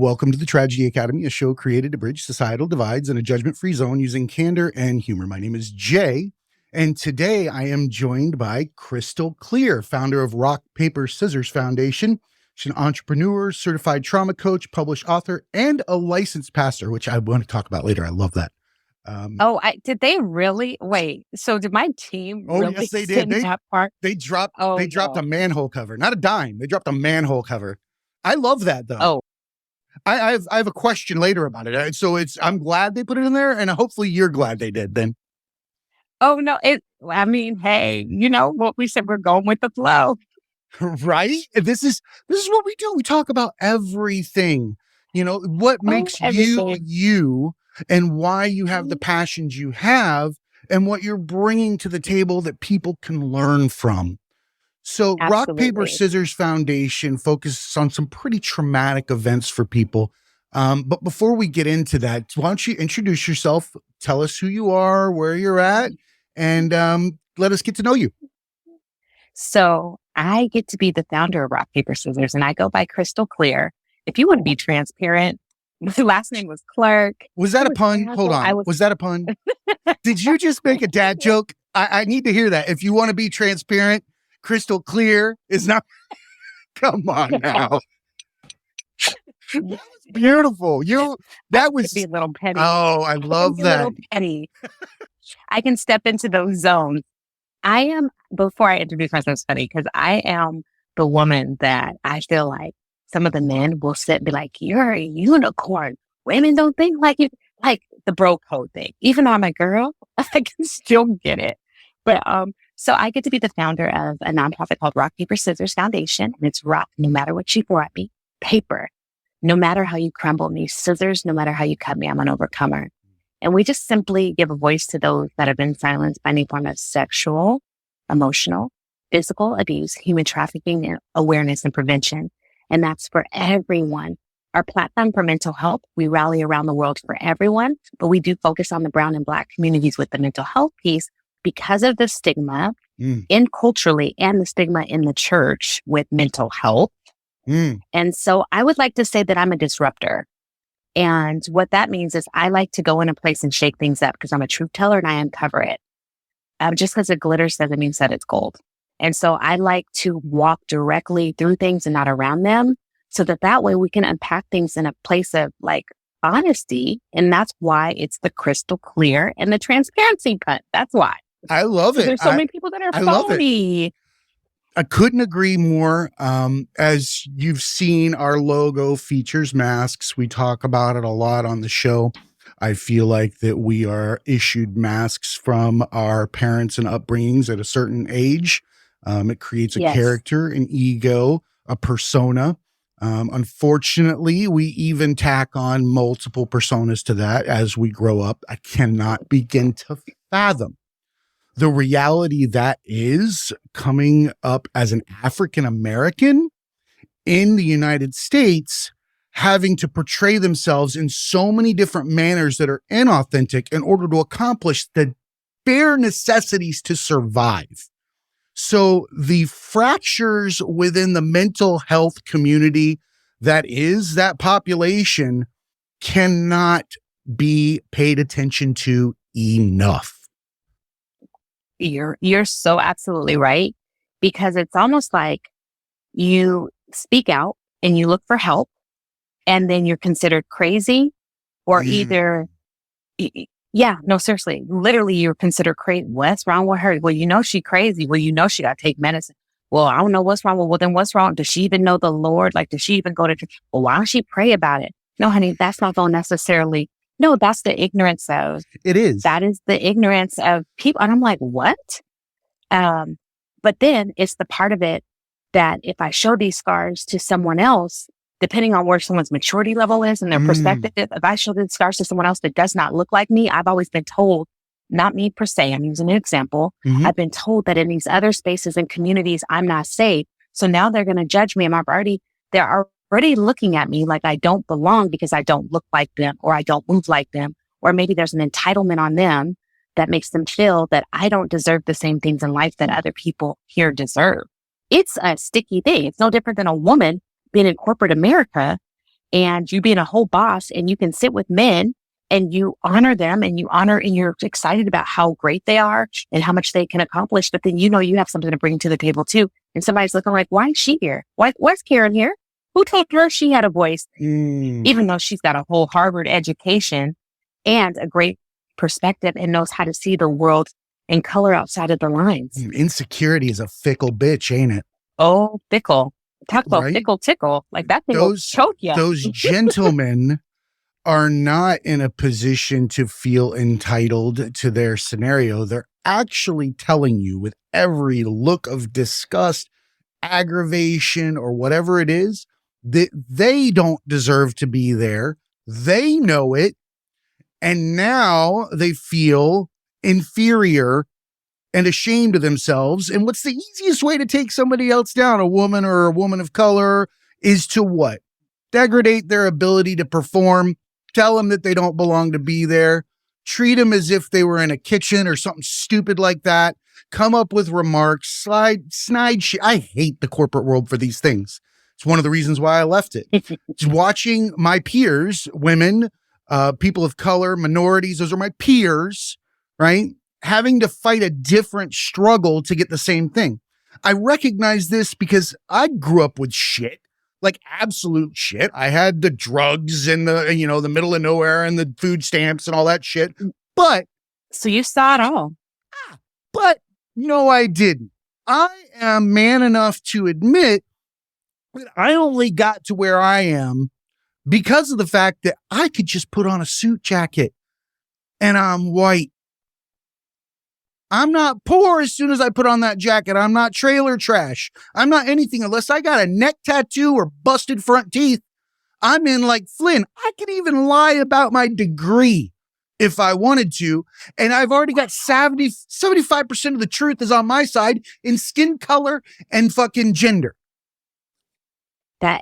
Welcome to the Tragedy Academy, a show created to bridge societal divides in a judgment-free zone using candor and humor. My name is Jay, and today I am joined by Kristal Clear, founder of Rock, Paper, Scissors Foundation. She's an entrepreneur, certified trauma coach, published author, and a licensed pastor, which I want to talk about later. I love that. Did they really? Wait, so did my team really yes, they did. that part? They dropped a manhole cover, not a dime. They dropped a manhole cover. I love that though. Oh, I have a question later about it. So I'm glad they put it in there, and hopefully you're glad they did then. oh no, hey, you know what we said, we're going with the flow. Right? This is what we do. We talk about everything. You know, what makes you and why you have the passions you have and what you're bringing to the table that people can learn from. So Absolutely. Rock, Paper, Scissors Foundation focuses on some pretty traumatic events for people. But before we get into that, why don't you introduce yourself, tell us who you are, where you're at, and let us get to know you. So I get to be the founder of Rock, Paper, Scissors, and I go by Kristal Clear. If you want to be transparent, my last name was Clark. Was that a pun? Hold on. Was that a pun? Did you just make a dad joke? I need to hear that. If you want to be transparent, Kristal Clear is not. Come on now. That was beautiful. That was be a little petty. Oh, I love that. A little petty. I can step into those zones. Before I introduce myself, it's funny because I am the woman that I feel like some of the men will sit and be like, "You're a unicorn. Women don't think like you," like the bro code thing. Even though I'm a girl, I can still get it. But so I get to be the founder of a nonprofit called Rock, Paper, Scissors Foundation. And it's rock, no matter what you throw at me. Paper, no matter how you crumble me. Scissors, no matter how you cut me, I'm an overcomer. And we just simply give a voice to those that have been silenced by any form of sexual, emotional, physical abuse, human trafficking, and awareness and prevention. And that's for everyone. Our platform for mental health, we rally around the world for everyone, but we do focus on the brown and Black communities with the mental health piece because of the stigma in culturally and the stigma in the church with mental health. And so I would like to say that I'm a disruptor. And what that means is I like to go in a place and shake things up because I'm a truth teller and I uncover it. Just because it glitters doesn't mean that it's gold. And so I like to walk directly through things and not around them so that way we can unpack things in a place of like honesty. And that's why it's the Kristal Clear and the transparency cut. That's why. I love it. There's so many people that are phony. I couldn't agree more. As you've seen, our logo features masks. We talk about it a lot on the show. I feel like that we are issued masks from our parents and upbringings at a certain age. It creates a character, an ego, a persona. Unfortunately, we even tack on multiple personas to that as we grow up. I cannot begin to fathom the reality that is coming up as an African American in the United States, having to portray themselves in so many different manners that are inauthentic in order to accomplish the bare necessities to survive. So the fractures within the mental health community that is that population cannot be paid attention to enough. You're so absolutely right, because it's almost like you speak out and you look for help and then you're considered crazy or either, seriously, literally you're considered crazy. What's wrong with her? Well, you know, she crazy. Well, you know, she got to take medicine. Well, I don't know what's wrong. Well, then what's wrong? Does she even know the Lord? Like, does she even go to church? Well, why don't she pray about it? No, honey, that's not going necessarily. No, that's the ignorance of. It is. That is the ignorance of people. And I'm like, what? But then it's the part of it that if I show these scars to someone else, depending on where someone's maturity level is and their perspective, if I show these scars to someone else that does not look like me, I've always been told, not me per se, I'm using an example. I've been told that in these other spaces and communities, I'm not safe. So now they're going to judge me. And they're already looking at me like I don't belong because I don't look like them or I don't move like them. Or maybe there's an entitlement on them that makes them feel that I don't deserve the same things in life that other people here deserve. It's a sticky thing. It's no different than a woman being in corporate America and you being a whole boss and you can sit with men and you honor them and you're excited about how great they are and how much they can accomplish. But then, you have something to bring to the table too. And somebody's looking like, why is she here? Why's Karen here? Who told her she had a voice? Even though she's got a whole Harvard education and a great perspective and knows how to see the world in color outside of the lines. Insecurity is a fickle bitch, ain't it? Oh, fickle. Talk about fickle tickle. Like that thing will choke you. Those gentlemen are not in a position to feel entitled to their scenario. They're actually telling you with every look of disgust, aggravation, or whatever it is, that they don't deserve to be there. They know it. And now they feel inferior and ashamed of themselves. And what's the easiest way to take somebody else down, a woman or a woman of color, is to what? Degrade their ability to perform, tell them that they don't belong to be there, treat them as if they were in a kitchen or something stupid like that, come up with remarks, snide shit. I hate the corporate world for these things. It's one of the reasons why I left it. It's watching my peers, women, people of color, minorities, those are my peers, right? Having to fight a different struggle to get the same thing. I recognize this because I grew up with shit, like absolute shit. I had the drugs and the middle of nowhere and the food stamps and all that shit. But so you saw it all. But no, I didn't. I am man enough to admit that I only got to where I am because of the fact that I could just put on a suit jacket and I'm white. I'm not poor as soon as I put on that jacket. I'm not trailer trash. I'm not anything unless I got a neck tattoo or busted front teeth. I'm in like Flynn. I could even lie about my degree if I wanted to. And I've already got 75% of the truth is on my side in skin color and fucking gender.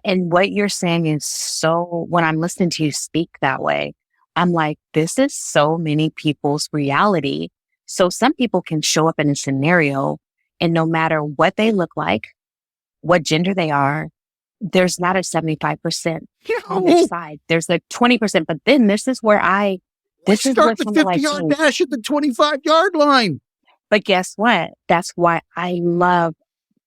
And what you're saying is so, when I'm listening to you speak that way, I'm like, this is so many people's reality. So some people can show up in a scenario and no matter what they look like, what gender they are, there's not a 75% on their side. There's like 20%. But then this is where Let's start the 50-yard dash at the 25-yard line. But guess what? That's why I love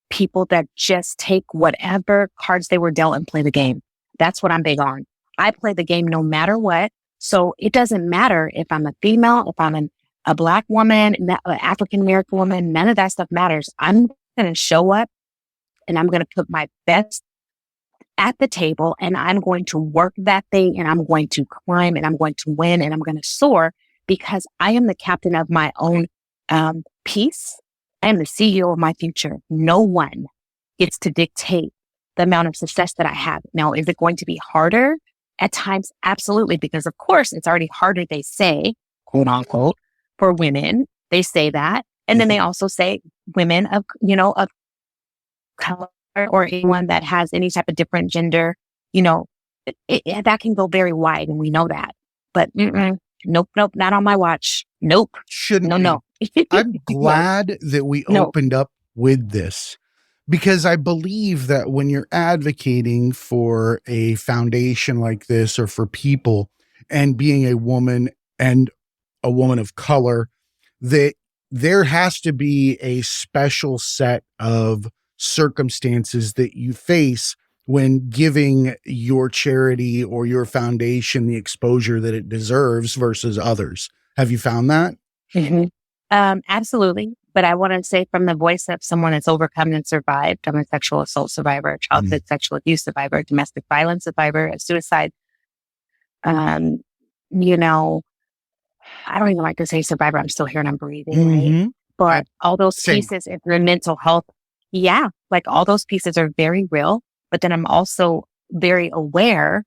people that just take whatever cards they were dealt and play the game. That's what I'm big on. I play the game no matter what. So it doesn't matter if I'm a female, if I'm a Black woman, an African-American woman, none of that stuff matters. I'm going to show up and I'm going to put my best at the table and I'm going to work that thing and I'm going to climb and I'm going to win and I'm going to soar because I am the captain of my own peace. I am the CEO of my future. No one gets to dictate the amount of success that I have. Now, is it going to be harder? At times, absolutely, because of course it's already harder, they say, quote unquote, for women. They say that. And then they also say women of color or anyone that has any type of different gender, that can go very wide and we know that. But nope, not on my watch. Nope. Shouldn't. No. I'm glad that we opened up with this because I believe that when you're advocating for a foundation like this or for people and being a woman and a woman of color, that there has to be a special set of circumstances that you face when giving your charity or your foundation the exposure that it deserves versus others. Have you found that? Mm-hmm. Absolutely. But I want to say from the voice of someone that's overcome and survived. I'm a sexual assault survivor, childhood sexual abuse survivor, domestic violence survivor, a suicide. I don't even like to say survivor. I'm still here and I'm breathing, right? But all those pieces, if you're in mental health, like all those pieces are very real. But then I'm also very aware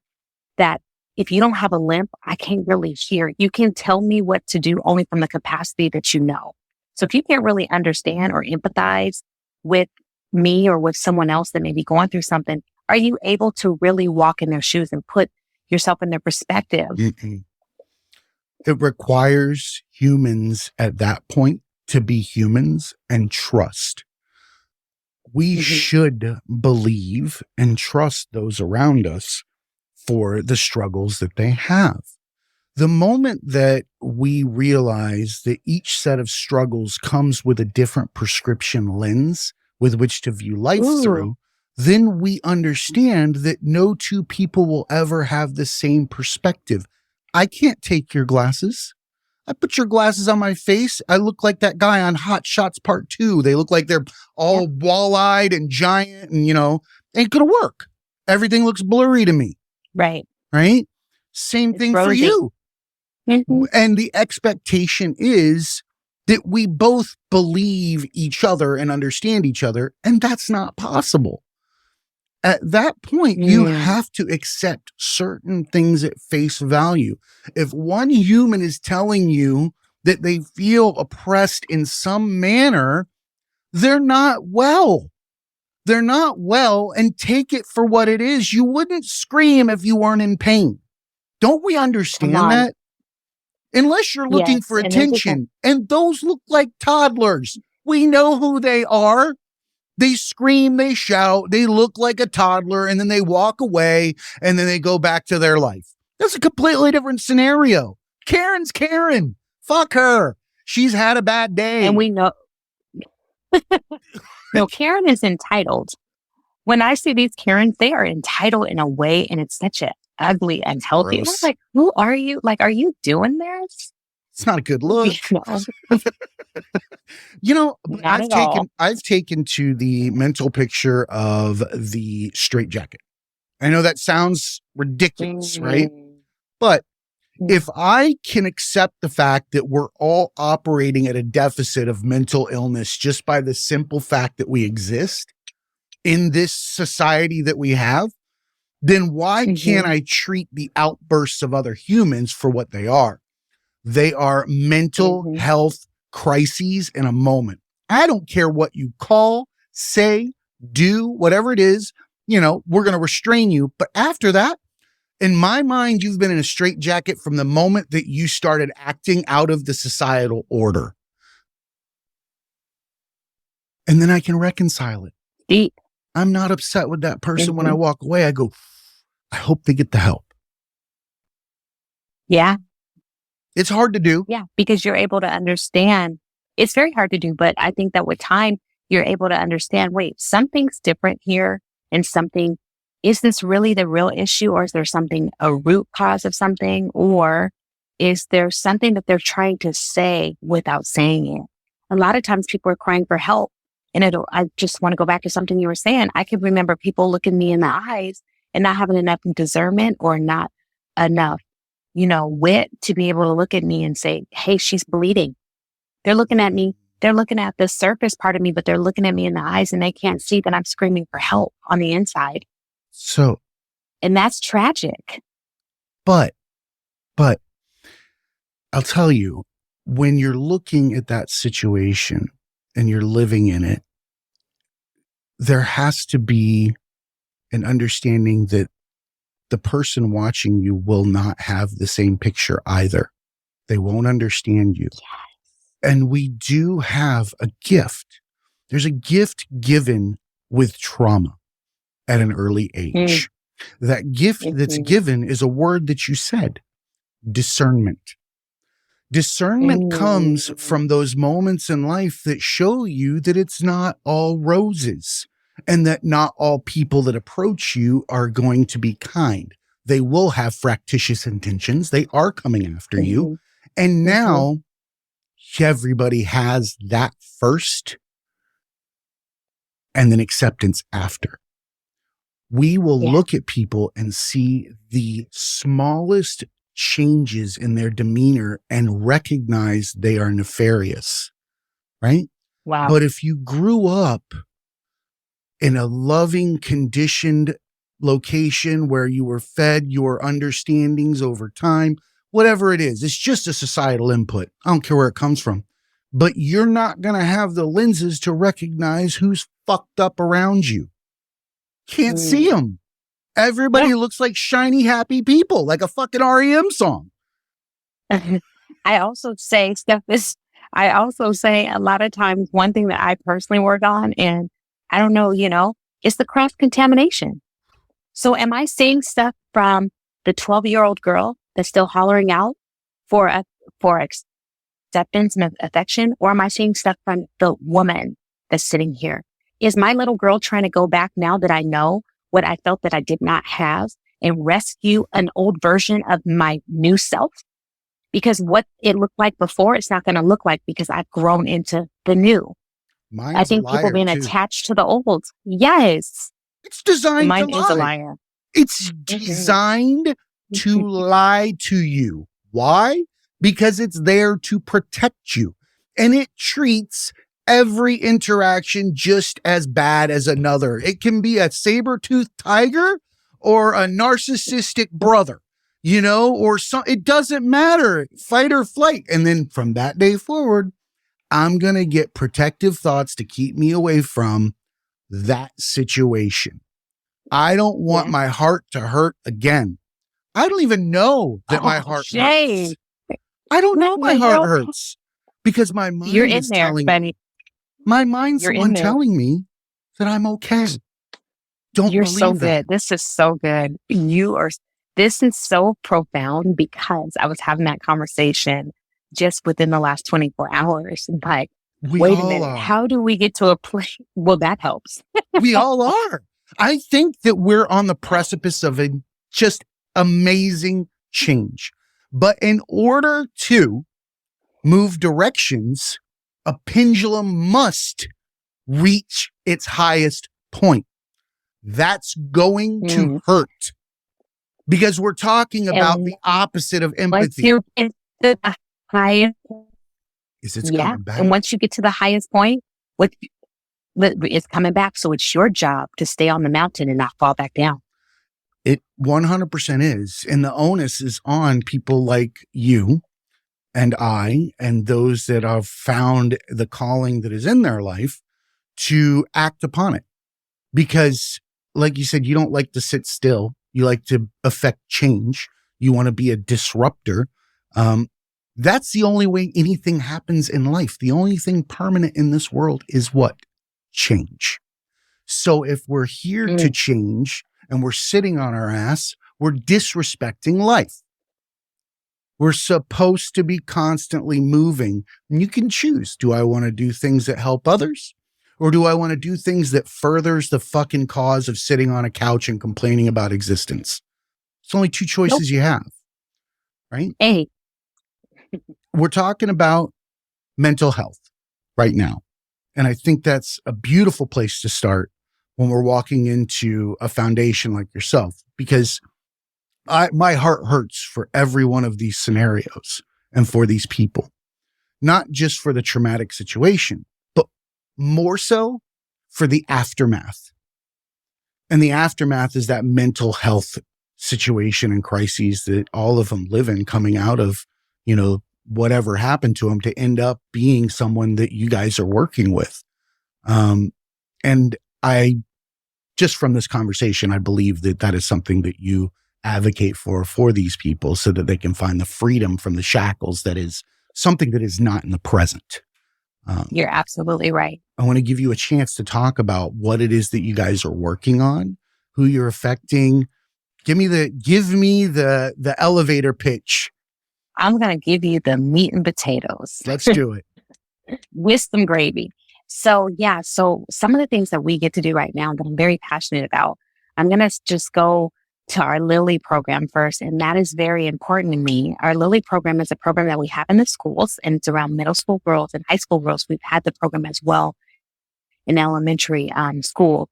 that if you don't have a limp, I can't really hear. You can tell me what to do only from the capacity that you know. So if you can't really understand or empathize with me or with someone else that may be going through something, are you able to really walk in their shoes and put yourself in their perspective? It requires humans at that point to be humans and trust. We should believe and trust those around us for the struggles that they have. The moment that we realize that each set of struggles comes with a different prescription lens with which to view life through, then we understand that no two people will ever have the same perspective. I can't take your glasses. I put your glasses on my face. I look like that guy on Hot Shots Part 2. They look like they're all wall-eyed and giant and, ain't gonna work. Everything looks blurry to me. Right. Right? Same thing for you. Mm-hmm. And the expectation is that we both believe each other and understand each other, and that's not possible. At that point, you have to accept certain things at face value. If one human is telling you that they feel oppressed in some manner, they're not well. They're not well, and take it for what it is. You wouldn't scream if you weren't in pain. Don't we understand that? Unless you're looking for attention. And those look like toddlers. We know who they are. They scream, they shout, they look like a toddler, and then they walk away, and then they go back to their life. That's a completely different scenario. Karen's Karen. Fuck her. She's had a bad day. And we know. No, Karen is entitled. When I see these Karens, they are entitled in a way, and it's such a ugly, unhealthy. I'm like, who are you? Like, are you doing this? It's not a good look. I've taken to the mental picture of the straitjacket. I know that sounds ridiculous, right? But if I can accept the fact that we're all operating at a deficit of mental illness just by the simple fact that we exist in this society that we have, then why can't I treat the outbursts of other humans for what they are? They are mental health crises in a moment. I don't care what you call, say, do, whatever it is, we're going to restrain you. But after that, in my mind, you've been in a straitjacket from the moment that you started acting out of the societal order. And then I can reconcile it. Deep. I'm not upset with that person when I walk away. I go, I hope they get the help. Yeah. It's hard to do. Yeah, because you're able to understand. It's very hard to do, but I think that with time, you're able to understand, wait, something's different here, and is this really the real issue, or is there a root cause of something, or is there something that they're trying to say without saying it? A lot of times people are crying for help, and I just want to go back to something you were saying. I can remember people looking me in the eyes and not having enough discernment or not enough, wit to be able to look at me and say, hey, she's bleeding. They're looking at me. They're looking at the surface part of me, but they're looking at me in the eyes, and they can't see that I'm screaming for help on the inside. And that's tragic. But I'll tell you, when you're looking at that situation and you're living in it, there has to be an understanding that the person watching you will not have the same picture either. They won't understand you. Yes. And we do have a gift. There's a gift given with trauma at an early age. That gift that's given is a word that you said, discernment. Discernment comes from those moments in life that show you that it's not all roses, and that not all people that approach you are going to be kind. They will have fractious intentions. They are coming after you. And now everybody has that first and then acceptance after. We will look at people and see the smallest changes in their demeanor and recognize they are nefarious, right? Wow. But if you grew up in a loving, conditioned location where you were fed your understandings over time, whatever it is, it's just a societal input. I don't care where it comes from. But you're not going to have the lenses to recognize who's fucked up around you. Can't see them. Everybody looks like shiny, happy people, like a fucking REM song. I also say a lot of times one thing that I personally work on, and I don't know, it's the cross contamination. So am I saying stuff from the 12-year-old girl that's still hollering out for acceptance and affection? Or am I seeing stuff from the woman that's sitting here? Is my little girl trying to go back now that I know what I felt that I did not have and rescue an old version of my new self? Because what it looked like before, it's not going to look like because I've grown into the new. Mine's I think people being attached to the old. Yes. It's designed Mine to is a lie. liar. It's designed to lie to you. Why? Because it's there to protect you. And it treats every interaction just as bad as another. It can be a saber-toothed tiger or a narcissistic brother, or it doesn't matter. Fight or flight. And then from that day forward, I'm going to get protective thoughts to keep me away from that situation. I don't want my heart to hurt again. I don't even know that my heart hurts. I don't know my heart hurts because my mind is telling me. My mind's the one telling me that I'm okay. You're so good. This is so good. This is so profound because I was having that conversation just within the last 24 hours. Like, wait a minute, how do we get to a place? Well, that helps. We all are. I think that we're on the precipice of a just amazing change. But in order to move directions, a pendulum must reach its highest point. That's going to hurt because we're talking about the opposite of empathy. The highest, coming back? And once you get to the highest point, it's coming back. So it's your job to stay on the mountain and not fall back down. It 100% is. And the onus is on people like you and I and those that have found the calling that is in their life to act upon it. Because, like you said, you don't like to sit still. You like to affect change. You want to be a disruptor. That's the only way anything happens in life. The only thing permanent in this world is what? Change. So if we're here to change and we're sitting on our ass, we're disrespecting life. We're supposed to be constantly moving. And you can choose. Do I want to do things that help others? Or do I want to do things that furthers the fucking cause of sitting on a couch and complaining about existence? It's only two choices you have, right? Hey. We're talking about mental health right now. And I think that's a beautiful place to start when we're walking into a foundation like yourself, because my heart hurts for every one of these scenarios and for these people, not just for the traumatic situation, but more so for the aftermath. And the aftermath is that mental health situation and crises that all of them live in, coming out of, whatever happened to them to end up being someone that you guys are working with. And I, just from this conversation, I believe that that is something that you advocate for these people so that they can find the freedom from the shackles that is something that is not in the present. You're absolutely right. I want to give you a chance to talk about what it is that you guys are working on, who you're affecting. Give me the elevator pitch. I'm going to give you the meat and potatoes. Let's do it. With some gravy. So some of the things that we get to do right now that I'm very passionate about, I'm going to just go to our Lily program first. And that is very important to me. Our Lily program is a program that we have in the schools, and it's around middle school girls and high school girls. We've had the program as well in elementary school.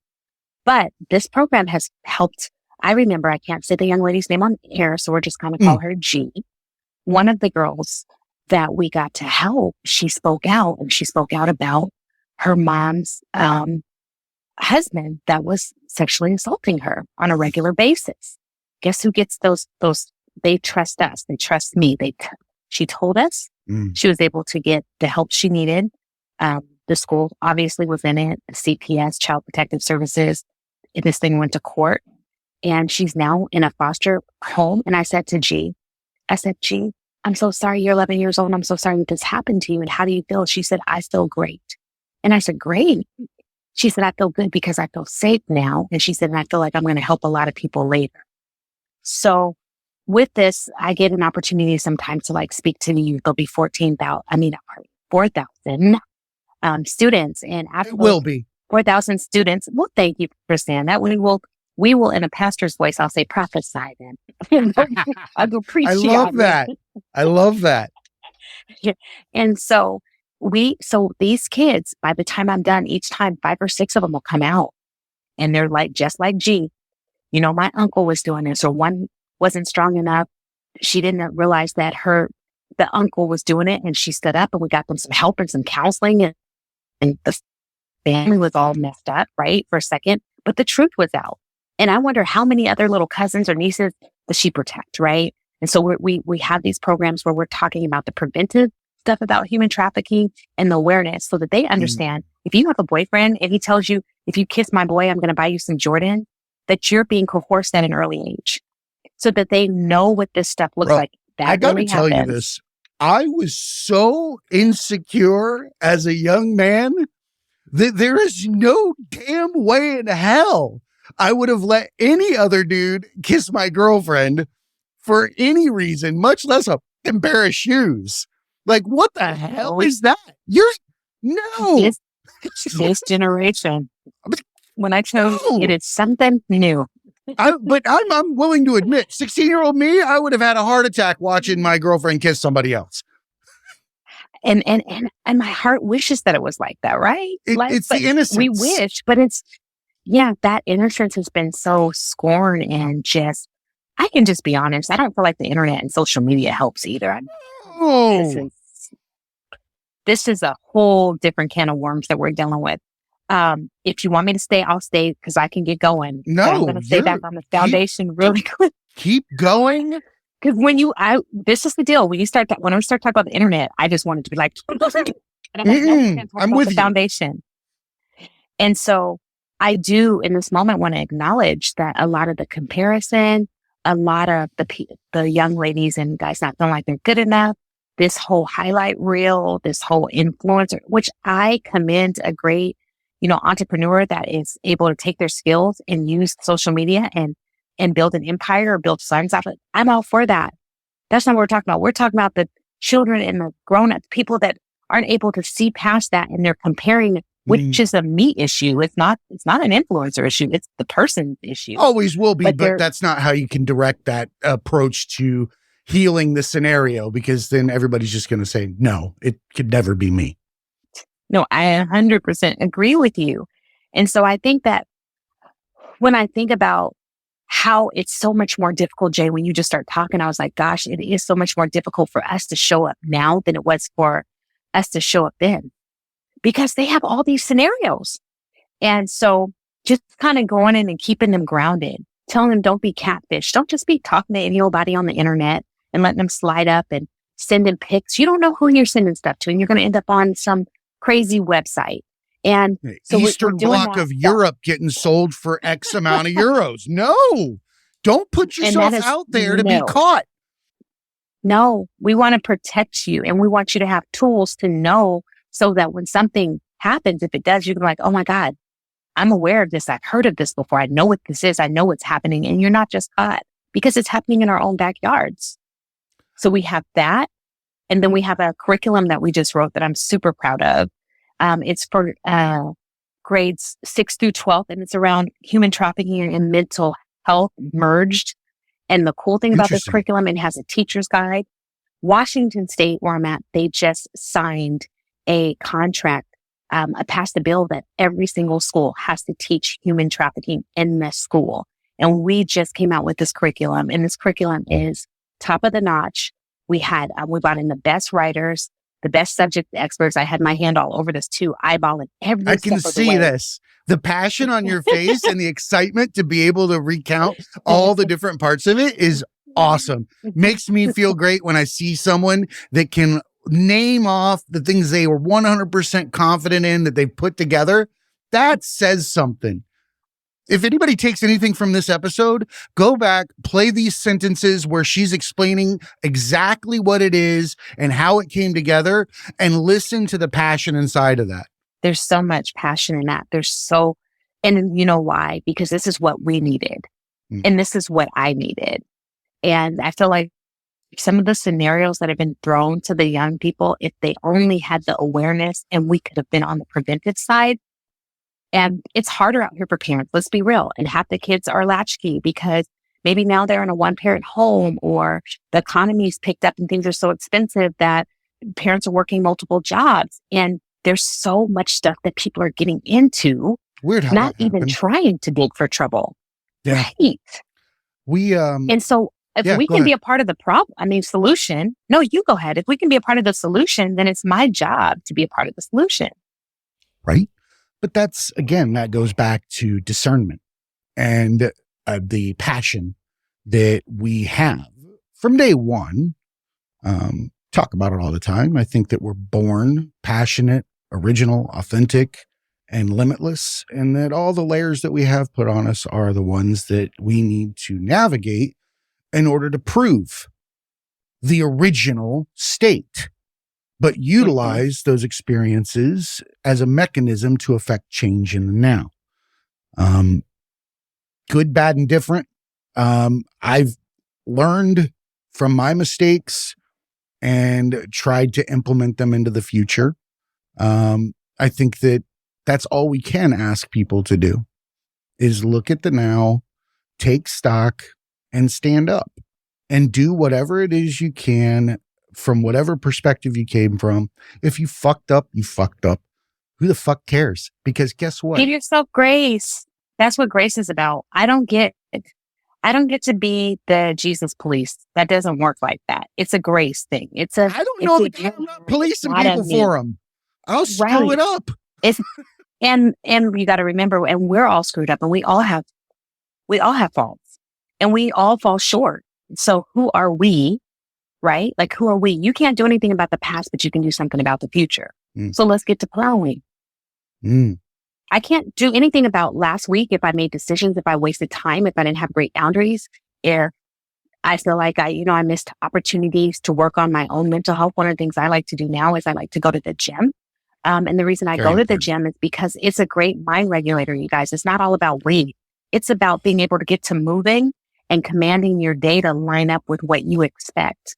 But this program has helped. I remember, I can't say the young lady's name on air, so we're just going to call her G. One of the girls that we got to help, she spoke out, and she spoke out about her mom's husband that was sexually assaulting her on a regular basis. Guess who gets those? They trust us. They trust me. She told us she was able to get the help she needed. The school obviously was in it, CPS, Child Protective Services. And this thing went to court, and she's now in a foster home. And I said, G, I'm so sorry. You're 11 years old. I'm so sorry that this happened to you. And how do you feel? She said, I feel great. And I said, great. She said, I feel good because I feel safe now. And she said, and I feel like I'm going to help a lot of people later. So with this, I get an opportunity sometimes to like speak to the youth. There'll be 4,000 students. And after It will be 4,000 students, well, thank you for saying that. We will in a pastor's voice, I'll say, prophesy then. I'll go preach. I love that. I love that. And so these kids, by the time I'm done, each time 5 or 6 of them will come out and they're like, just like G, my uncle was doing this, or one wasn't strong enough. She didn't realize that the uncle was doing it, and she stood up and we got them some help and some counseling, and the family was all messed up, right? For a second, but the truth was out. And I wonder how many other little cousins or nieces does she protect, right? And so we have these programs where we're talking about the preventive stuff about human trafficking and the awareness, so that they understand if you have a boyfriend and he tells you, if you kiss my boy, I'm going to buy you some Jordan, that you're being coerced at an early age, so that they know what this stuff looks like. That I got to really tell happens. you this. I was so insecure as a young man that there is no damn way in hell I would have let any other dude kiss my girlfriend for any reason, much less a pair of shoes. Like, what the hell is that? This generation. When I chose, it is something new. But I'm willing to admit, 16-year-old me, I would have had a heart attack watching my girlfriend kiss somebody else. And my heart wishes that it was like that, right? It's the innocence. We wish, but that innocence has been so scorned, and I can just be honest. I don't feel like the internet and social media helps either. This is a whole different can of worms that we're dealing with. If you want me to stay, I'll stay because I can get going. No, I'm going to stay back on the foundation really quick. Keep going. Because this is the deal. When we start talking about the internet, I just wanted to be like, I'm with the foundation. And so I do in this moment want to acknowledge that a lot of the comparison, a lot of the young ladies and guys not feeling like they're good enough, this whole highlight reel, this whole influencer, which I commend a great, entrepreneur that is able to take their skills and use social media and build an empire or build signs off it. I'm all for that. That's not what we're talking about. We're talking about the children and the grown-up people that aren't able to see past that, and they're comparing, which is a me issue. It's not an influencer issue. It's the person's issue. Always will be, but that's not how you can direct that approach to healing the scenario, because then everybody's just going to say, no, it could never be me. No, I 100% agree with you. And so I think that when I think about how it's so much more difficult, Jay, when you just start talking, I was like, gosh, it is so much more difficult for us to show up now than it was for us to show up then, because they have all these scenarios. And so just kind of going in and keeping them grounded, telling them don't be catfish. Don't just be talking to any old body on the internet and letting them slide up and sending pics. You don't know who you're sending stuff to, and you're going to end up on some crazy website. And so Eastern Bloc of Europe getting sold for X amount of euros. No, don't put yourself out there to be caught. No, we want to protect you, and we want you to have tools to know, so that when something happens, if it does, you can be like, oh my God, I'm aware of this. I've heard of this before. I know what this is. I know what's happening. And you're not just caught, because it's happening in our own backyards. So we have that. And then we have a curriculum that we just wrote that I'm super proud of. It's for grades 6 through 12, and it's around human trafficking and mental health merged. And the cool thing about this curriculum, it has a teacher's guide. Washington State, where I'm at, they just signed a contract, passed a bill that every single school has to teach human trafficking in the school. And we just came out with this curriculum, and this curriculum is top of the notch. We brought in the best writers, the best subject experts. I had my hand all over this too, eyeballing every I can see this. The passion on your face and the excitement to be able to recount all the different parts of it is awesome. Makes me feel great when I see someone that can name off the things they were 100% confident in that they put together. That says something. If anybody takes anything from this episode, go back, play these sentences where she's explaining exactly what it is and how it came together, and listen to the passion inside of that. There's so much passion in that. And you know why? Because this is what we needed. And this is what I needed. And I feel like some of the scenarios that have been thrown to the young people, if they only had the awareness and we could have been on the preventive side. And it's harder out here for parents, let's be real. And half the kids are latchkey because maybe now they're in a one-parent home, or the economy's picked up and things are so expensive that parents are working multiple jobs. And there's so much stuff that people are getting into, Weird how not that even happened. trying to dig for trouble. Yeah. Right. We And so if yeah, we go can be ahead. a part of the problem, solution. No, you go ahead. If we can be a part of the solution, then it's my job to be a part of the solution. Right. But that's, again, that goes back to discernment and the passion that we have from day one. Talk about it all the time. I think that we're born passionate, original, authentic, and limitless, and that all the layers that we have put on us are the ones that we need to navigate in order to prove the original state, but utilize those experiences as a mechanism to affect change in the now. Good, bad, and different. I've learned from my mistakes and tried to implement them into the future. I think that that's all we can ask people to do is look at the now, take stock, and stand up and do whatever it is you can from whatever perspective you came from. If you fucked up, you fucked up. Who the fuck cares? Because guess what? Give yourself grace. That's what grace is about. I don't get to be the Jesus police. That doesn't work like that. It's a grace thing. I don't know the guy. I'm not policing people for him. I'll screw it up. And you got to remember, and we're all screwed up, and we all have faults, and we all fall short. So who are we, right? Like, who are we? You can't do anything about the past, but you can do something about the future. So let's get to plowing. I can't do anything about last week if I made decisions, if I wasted time, if I didn't have great boundaries, if I feel like I missed opportunities to work on my own mental health. One of the things I like to do now is I like to go to the gym. And the reason I go to the gym is because it's a great mind regulator, you guys. It's not all about weight. It's about being able to get to moving and commanding your day to line up with what you expect.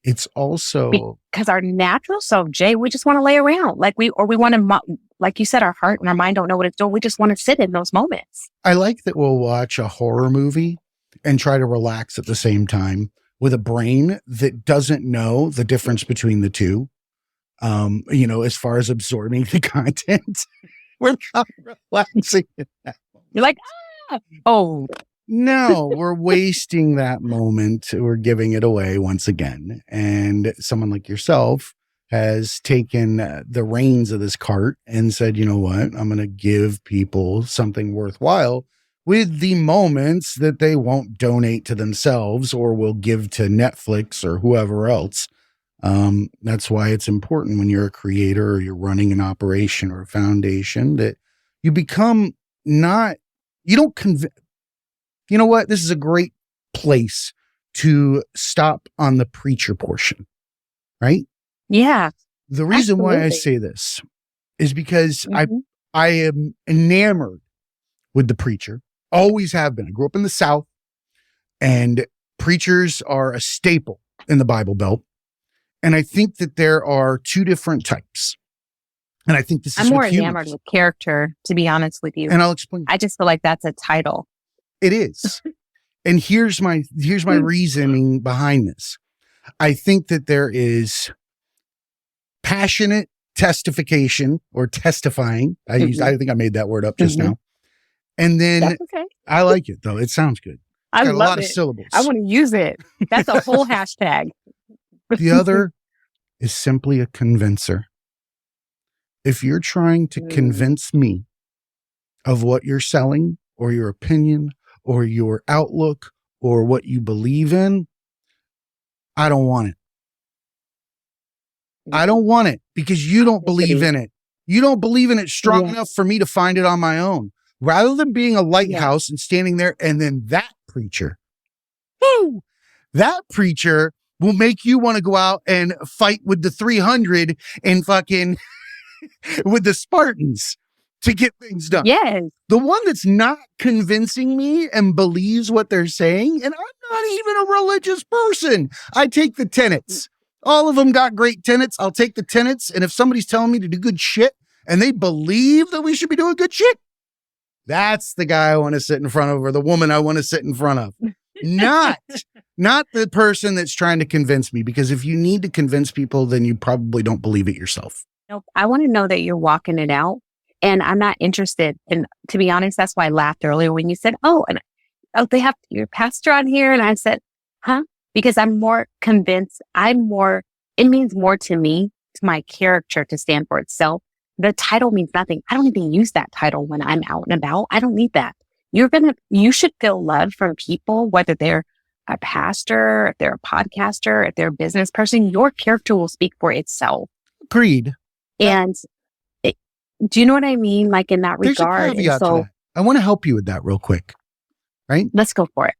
It's also because our natural self, Jay, we just want to lay around we want to, like you said, our heart and our mind don't know what it's doing. We just want to sit in those moments. I like that we'll watch a horror movie and try to relax at the same time with a brain that doesn't know the difference between the two. As far as absorbing the content, we're not relaxing. You're like, oh. No, we're wasting that moment. We're giving it away once again. And someone like yourself has taken the reins of this cart and said, you know what, I'm going to give people something worthwhile with the moments that they won't donate to themselves or will give to Netflix or whoever else. That's why it's important when you're a creator or you're running an operation or a foundation that you become you know what? This is a great place to stop on the preacher portion, right? Yeah. The reason why I say this is because I am enamored with the preacher. Always have been. I grew up in the South, and preachers are a staple in the Bible Belt. And I think that there are two different types. And I think this is I'm more enamored with character, to be honest with you. And I'll explain. I just feel like that's a title. It is. And here's my reasoning behind this. I think that there is passionate testification or testifying. I think I made that word up just now. And then that's okay. I like it though. It sounds good. I love a lot it. of syllables. I want to use it. That's a whole hashtag. The other is simply a convincer. If you're trying to convince me of what you're selling or your opinion or your outlook or what you believe in, I don't want it. I don't want it because you don't believe in it. You don't believe in it strong enough for me to find it on my own. Rather than being a lighthouse and standing there, and then that preacher will make you want to go out and fight with the 300 and fucking with the Spartans. to get things done. Yes. The one that's not convincing me and believes what they're saying, and I'm not even a religious person. I take the tenets. All of them got great tenets. I'll take the tenets. And if somebody's telling me to do good shit and they believe that we should be doing good shit, that's the guy I want to sit in front of, or the woman I want to sit in front of. Not the person that's trying to convince me, because if you need to convince people, then you probably don't believe it yourself. Nope. I want to know that you're walking it out. And I'm not interested. And to be honest, that's why I laughed earlier when you said, they have your pastor on here. And I said, huh? Because I'm more convinced. It means more to me, to my character to stand for itself. The title means nothing. I don't even use that title when I'm out and about. I don't need that. You should feel love from people, whether they're a pastor, if they're a podcaster, if they're a business person. Your character will speak for itself. Agreed. And do you know what I mean? Like in that There's regard. a caveat to that. I want to help you with that real quick. Right? Let's go for it.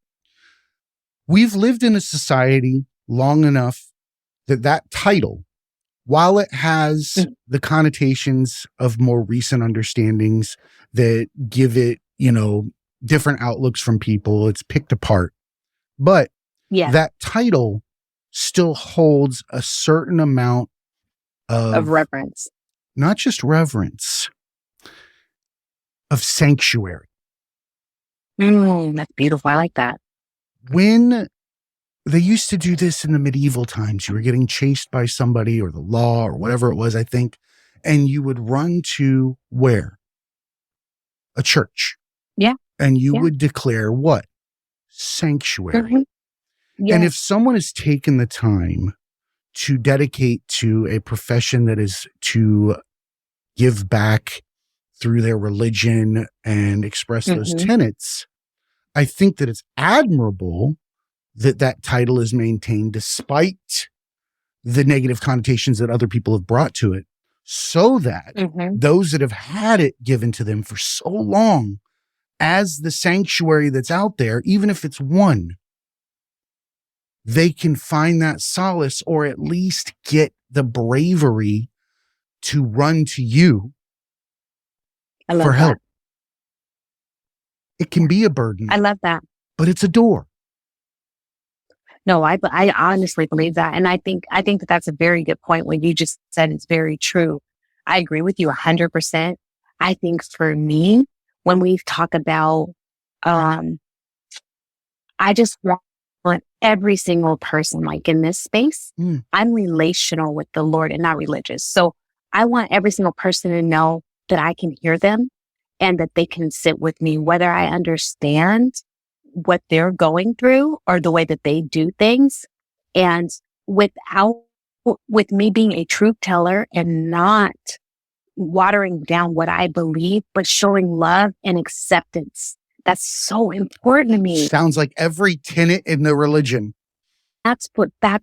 We've lived in a society long enough that title, while it has the connotations of more recent understandings that give it, different outlooks from people, it's picked apart. But that title still holds a certain amount of reverence. Not just reverence, of sanctuary. That's beautiful. I like that. When they used to do this in the medieval times, you were getting chased by somebody or the law or whatever it was, I think, and you would run to where? A church. Yeah. And you would declare what? Sanctuary. Mm-hmm. Yeah. And if someone has taken the time to dedicate to a profession that is to give back through their religion and express those tenets, I think that it's admirable that title is maintained despite the negative connotations that other people have brought to it, so that those that have had it given to them for so long as the sanctuary that's out there, even if it's one, they can find that solace, or at least get the bravery to run to you for help. It can be a burden. I love that. But it's a door. No, I honestly believe that. And I think that that's a very good point. What you just said is very true. I agree with you 100%. I think for me, when we talk about, I just want every single person, like in this space, I'm relational with the Lord and not religious. So I want every single person to know that I can hear them and that they can sit with me, whether I understand what they're going through or the way that they do things. And with me being a truth teller and not watering down what I believe, but showing love and acceptance. That's so important to me. Sounds like every tenet in the religion. That's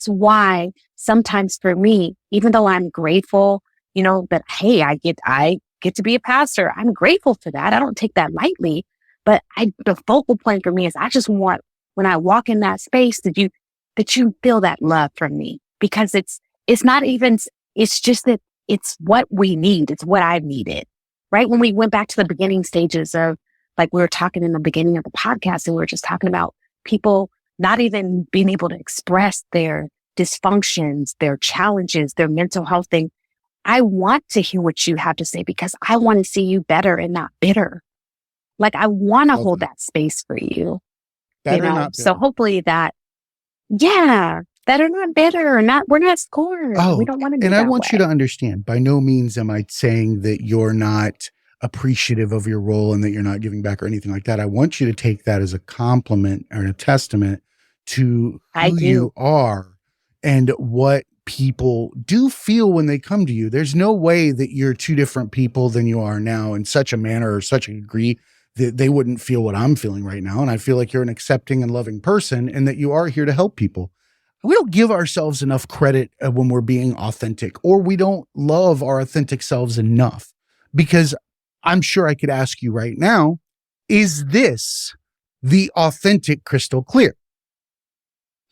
why sometimes for me, even though I'm grateful, that, hey, I get to be a pastor. I'm grateful for that. I don't take that lightly. But the focal point for me is I just want, when I walk in that space, that you feel that love from me, because it's just that it's what we need. It's what I've needed, right? When we went back to the beginning stages of, like we were talking in the beginning of the podcast, and we were just talking about people not even being able to express their dysfunctions, their challenges, their mental health thing. I want to hear what you have to say, because I want to see you better and not bitter. Like, I want to hold that space for you. Better, not bitter. So hopefully better, not bitter, we're not scorned. We don't want to be and that I want way. you to understand, by no means am I saying that you're not appreciative of your role and that you're not giving back or anything like that. I want you to take that as a compliment or a testament to who you are and what people do feel when they come to you. There's no way that you're two different people than you are now in such a manner or such a degree that they wouldn't feel what I'm feeling right now. And I feel like you're an accepting and loving person, and that you are here to help people. We don't give ourselves enough credit when we're being authentic, or we don't love our authentic selves enough, because I'm sure I could ask you right now, is this the authentic Kristal Clear?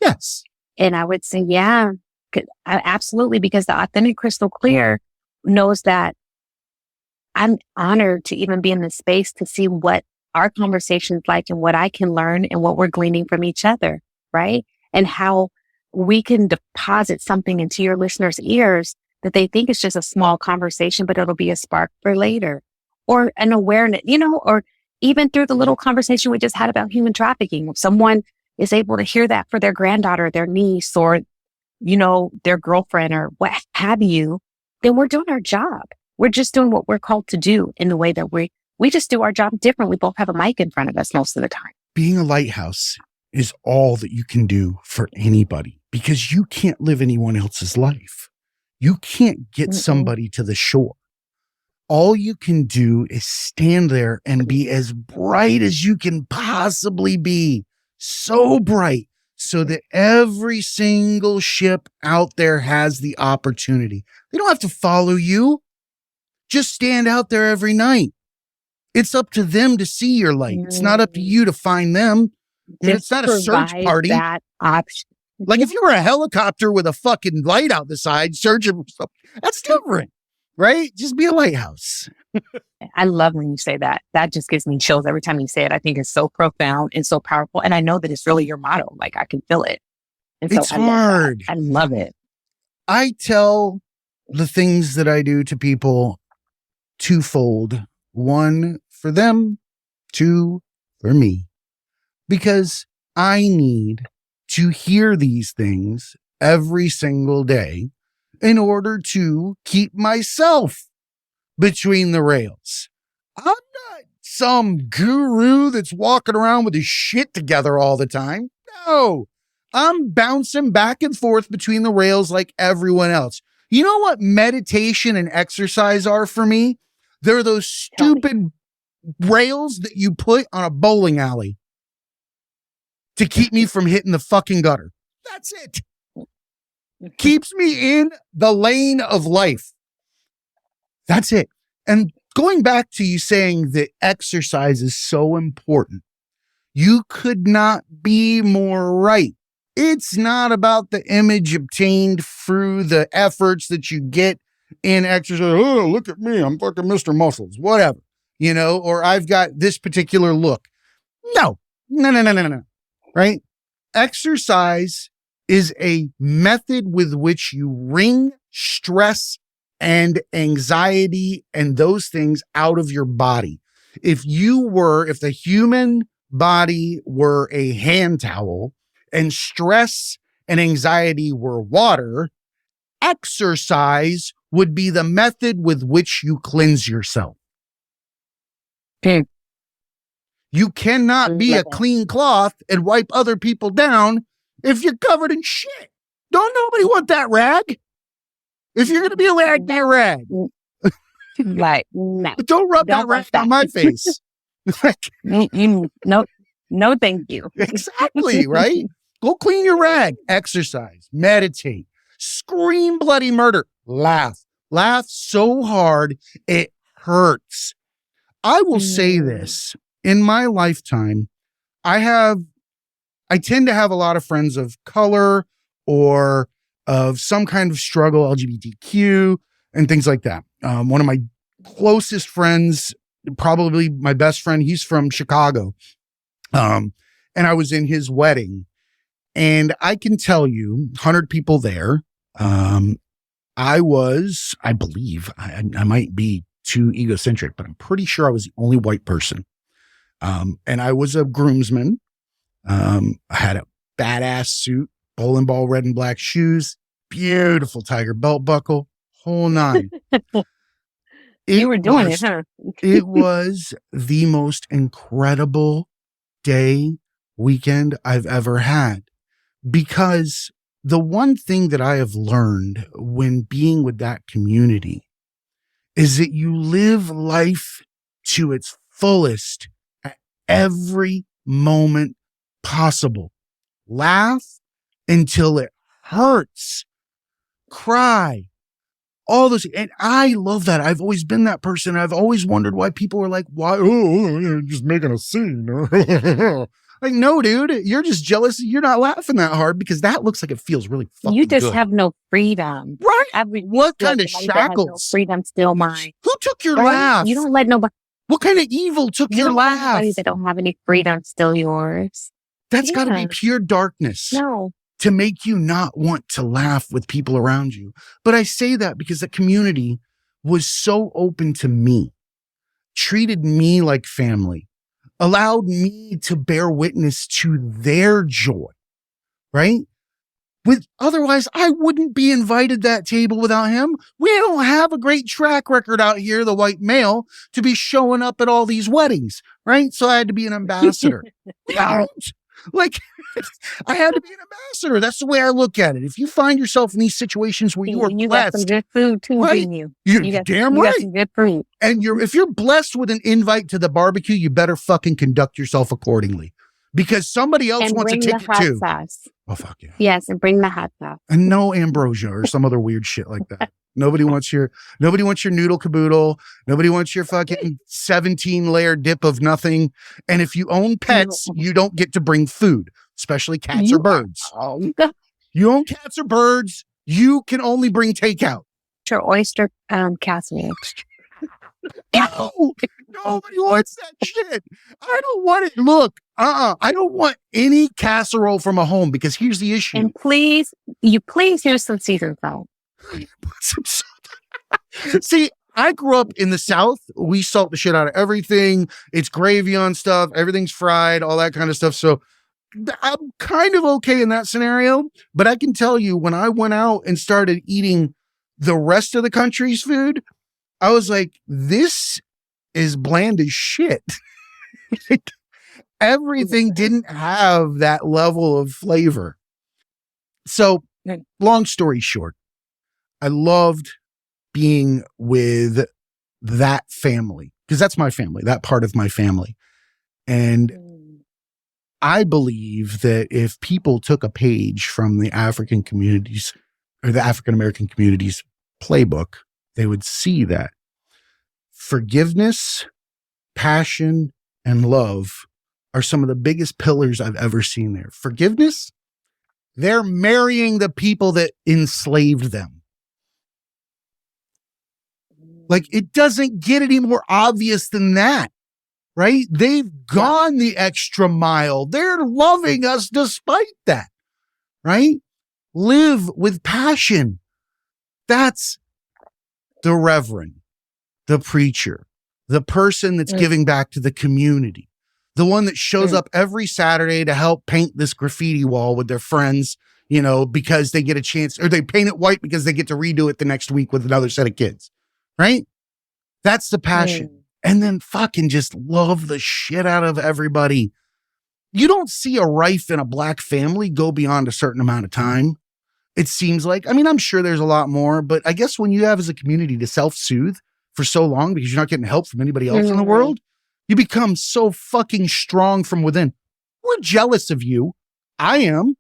Yes. And I would say, yeah, absolutely. Because the authentic Kristal Clear knows that I'm honored to even be in this space to see what our conversation's like and what I can learn and what we're gleaning from each other, right? And how we can deposit something into your listeners' ears that they think is just a small conversation, but it'll be a spark for later, or an awareness, or even through the little conversation we just had about human trafficking. If someone is able to hear that for their granddaughter, their niece, or, their girlfriend or what have you, then we're doing our job. We're just doing what we're called to do in the way that we just do our job different. We both have a mic in front of us most of the time. Being a lighthouse is all that you can do for anybody, because you can't live anyone else's life. You can't get somebody to the shore. All you can do is stand there and be as bright as you can possibly be. So bright, so that every single ship out there has the opportunity. They don't have to follow you. Just stand out there every night. It's up to them to see your light. It's not up to you to find them. It's not a search party. That option. Like if you were a helicopter with a fucking light out the side searching for something, that's different, right? Just be a lighthouse. I love when you say that. That just gives me chills every time you say it. I think it's so profound and so powerful. And I know that it's really your motto. Like I can feel it. And so it's hard. I love it. I tell the things that I do to people twofold. One, for them. Two, for me. Because I need to hear these things every single day in order to keep myself between the rails. I'm not some guru that's walking around with his shit together all the time. No, I'm bouncing back and forth between the rails like everyone else. You know what meditation and exercise are for me? They're those stupid rails that you put on a bowling alley to keep me from hitting the fucking gutter. That's it. Keeps me in the lane of life. That's it. And going back to you saying that exercise is so important, you could not be more right. It's not about the image obtained through the efforts that you get in exercise. Oh, look at me. I'm fucking Mr. Muscles, whatever, or I've got this particular look. No. Right? Exercise is a method with which you wring stress and anxiety and those things out of your body. If the human body were a hand towel and stress and anxiety were water, exercise would be the method with which you cleanse yourself. Okay. You cannot be a clean cloth and wipe other people down if you're covered in shit. Don't nobody want that rag. If you're going to be a rag, be a rag. Like, no. But don't rub that rag on my face. No, thank you. Exactly, right? Go clean your rag. Exercise. Meditate. Scream bloody murder. Laugh. Laugh so hard it hurts. I will say this. In my lifetime, I tend to have a lot of friends of color or of some kind of struggle, LGBTQ and things like that. One of my closest friends, probably my best friend, he's from Chicago. And I was in his wedding, and I can tell you 100 people there. I believe I might be too egocentric, but I'm pretty sure I was the only white person. And I was a groomsman. I had a badass suit, bowling ball, red and black shoes, beautiful tiger belt buckle, whole nine. You were doing it, huh? It was the most incredible weekend I've ever had, because the one thing that I have learned when being with that community is that you live life to its fullest at every moment possible. Laugh until it hurts. Cry. All those. And I love that. I've always been that person. I've always wondered why people were like, why? Oh, you're just making a scene. Like, no, dude, you're just jealous. You're not laughing that hard because that looks like it feels really fucking You just good. have no freedom. Right. What kind of shackles? No freedom still mine. Who took your Right? laugh? You don't let nobody. What kind of evil took your laugh? Anybody that don't have any freedom steal yours. That's got to be pure darkness. No. To make you not want to laugh with people around you. But I say that because the community was so open to me, treated me like family, allowed me to bear witness to their joy, right? Otherwise, I wouldn't be invited to that table without him. We don't have a great track record out here, the white male, to be showing up at all these weddings, right? So I had to be an ambassador. Like, I had to be an ambassador. That's the way I look at it. If you find yourself in these situations where you are blessed, got some good food too, right? didn't you? You're damn right. You got some good food. And if you're blessed with an invite to the barbecue, you better fucking conduct yourself accordingly because somebody else wants a ticket too. Sauce. Oh fuck yeah! Yes, and bring the hot sauce. And no ambrosia or some other weird shit like that. Nobody wants your noodle caboodle. Nobody wants your fucking 17-layer dip of nothing. And if you own pets, you don't get to bring food, especially cats or birds. You own cats or birds, you can only bring takeout. Your oyster casserole. No, nobody wants that shit. I don't want it. Look, I don't want any casserole from a home because here's the issue. And please use some seasoned salt. See, I grew up in the South. We salt the shit out of everything. It's gravy on stuff. Everything's fried, all that kind of stuff. So I'm kind of okay in that scenario. But I can tell you when I went out and started eating the rest of the country's food, I was like, this is bland as shit. Everything didn't have that level of flavor. So long story short, I loved being with that family because that's my family, that part of my family. And I believe that if people took a page from the African communities or the African American communities playbook, they would see that forgiveness, passion, and love are some of the biggest pillars I've ever seen there. Forgiveness, they're marrying the people that enslaved them. Like, it doesn't get any more obvious than that, right? They've gone the extra mile. They're loving us despite that, right? Live with passion. That's the reverend, the preacher, the person that's giving back to the community, the one that shows up every Saturday to help paint this graffiti wall with their friends, you know, because they get a chance, or they paint it white because they get to redo it the next week with another set of kids. Right? That's the passion. And then fucking just love the shit out of everybody. You don't see a rife in a black family go beyond a certain amount of time. It seems like, I mean, I'm sure there's a lot more, but I guess when you have as a community to self-soothe for so long because you're not getting help from anybody else in the world, you become so fucking strong from within. We're jealous of you. I am.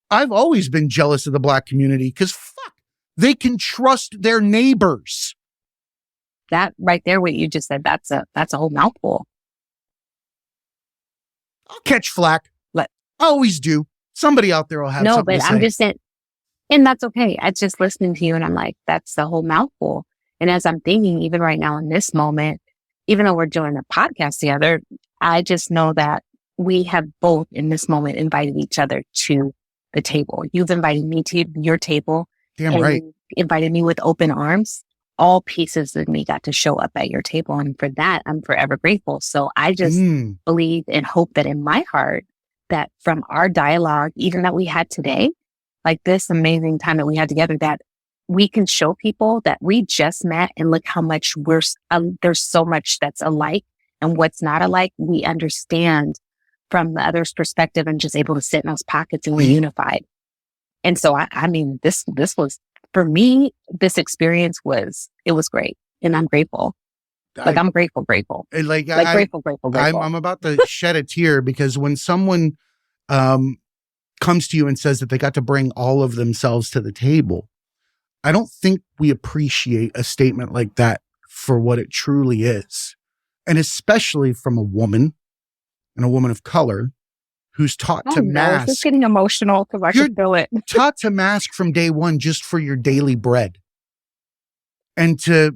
I've always been jealous of the black community because fuck, they can trust their neighbors. That right there, what you just said, that's a whole mouthful. I'll catch flack. I always do. Somebody out there will have something to say. I'm just saying, and that's okay. I just listening to you and I'm like, that's the whole mouthful. And as I'm thinking, even right now in this moment, even though we're doing a podcast together, I just know that we have both in this moment invited each other to the table. You've invited me to your table. Damn right. Invited me with open arms. All pieces of me got to show up at your table. And for that, I'm forever grateful. So I just believe and hope that in my heart that from our dialogue, even that we had today, like this amazing time that we had together, that we can show people that we just met and look how much there's so much that's alike and what's not alike. We understand from the other's perspective and just able to sit in those pockets and we're unified. And so, I mean, this was, for me, this experience was great. And I'm grateful. I'm grateful. Grateful. I'm about to shed a tear because when someone comes to you and says that they got to bring all of themselves to the table, I don't think we appreciate a statement like that for what it truly is. And especially from a woman and a woman of color who's taught Oh to no, it's just mask, getting emotional because I You're- can feel it. taught to mask from day one just for your daily bread. And to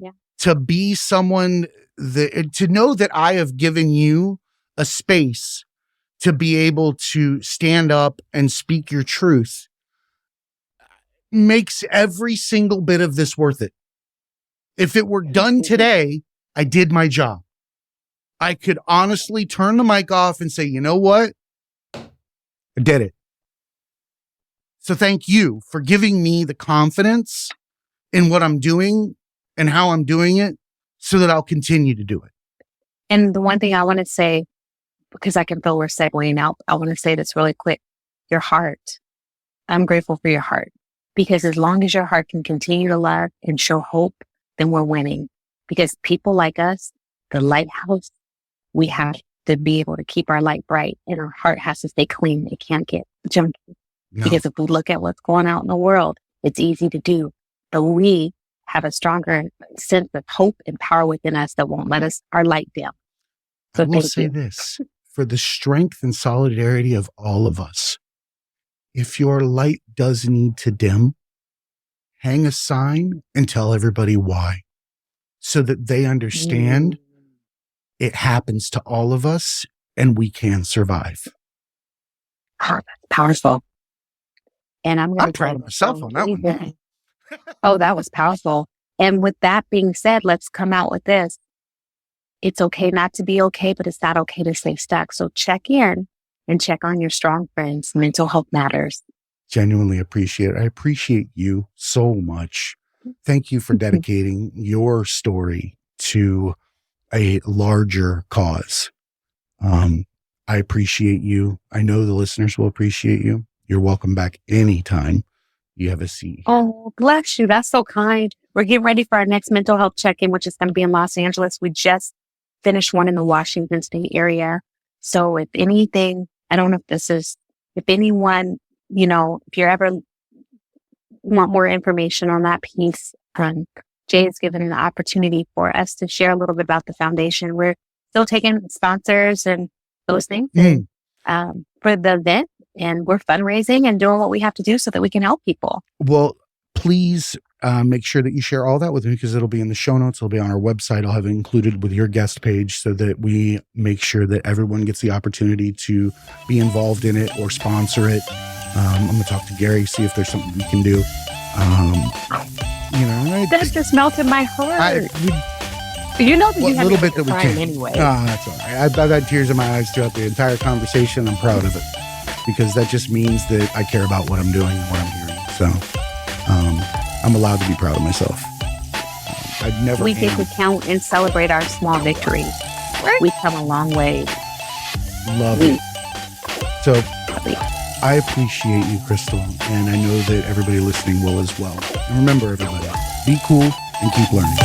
be someone that, to know that I have given you a space to be able to stand up and speak your truth makes every single bit of this worth it. If it were done today, I did my job. I could honestly turn the mic off and say, you know what? I did it. So thank you for giving me the confidence in what I'm doing and how I'm doing it so that I'll continue to do it. And the one thing I want to say, because I can feel we're segueing out, I want to say this really quick. Your heart. I'm grateful for your heart, because as long as your heart can continue to love and show hope, then we're winning. Because people like us, the lighthouse, we have to be able to keep our light bright, and our heart has to stay clean. It can't get junky. No. Because if we look at what's going out in the world, it's easy to do. But we have a stronger sense of hope and power within us that won't let us our light dim. So I will say this, for the strength and solidarity of all of us, if your light does need to dim, hang a sign and tell everybody why, so that they understand it happens to all of us and we can survive. Powerful. And I'm proud of myself on that one. Oh, that was powerful. And with that being said, let's come out with this. It's okay not to be okay, but it's not okay to stay stuck. So check in and check on your strong friends. Mental health matters. Genuinely appreciate it. I appreciate you so much. Thank you for dedicating your story to a larger cause. I appreciate you. I know the listeners will appreciate you. You're welcome back anytime you have a seat. Oh, bless you. That's so kind. We're getting ready for our next mental health check-in, which is going to be in Los Angeles. We just finished one in the Washington State area. So if anything, I don't know if anyone, if you ever want more information on that piece, Jay has given an opportunity for us to share a little bit about the foundation. We're still taking sponsors and those things for the event, and we're fundraising and doing what we have to do so that we can help people. Well, please make sure that you share all that with me, because it'll be in the show notes. It'll be on our website. I'll have it included with your guest page so that we make sure that everyone gets the opportunity to be involved in it or sponsor it. I'm going to talk to Gary, see if there's something we can do. That just melted my heart. You know that you have a little bit that we can anyway. That's all right. I've had tears in my eyes throughout the entire conversation. I'm proud of it, because that just means that I care about what I'm doing and what I'm hearing. So I'm allowed to be proud of myself. We get to count and celebrate our small victories. Right. We've come a long way. Love it. So I appreciate you, Kristal, and I know that everybody listening will as well. And remember, everybody, be cool and keep learning.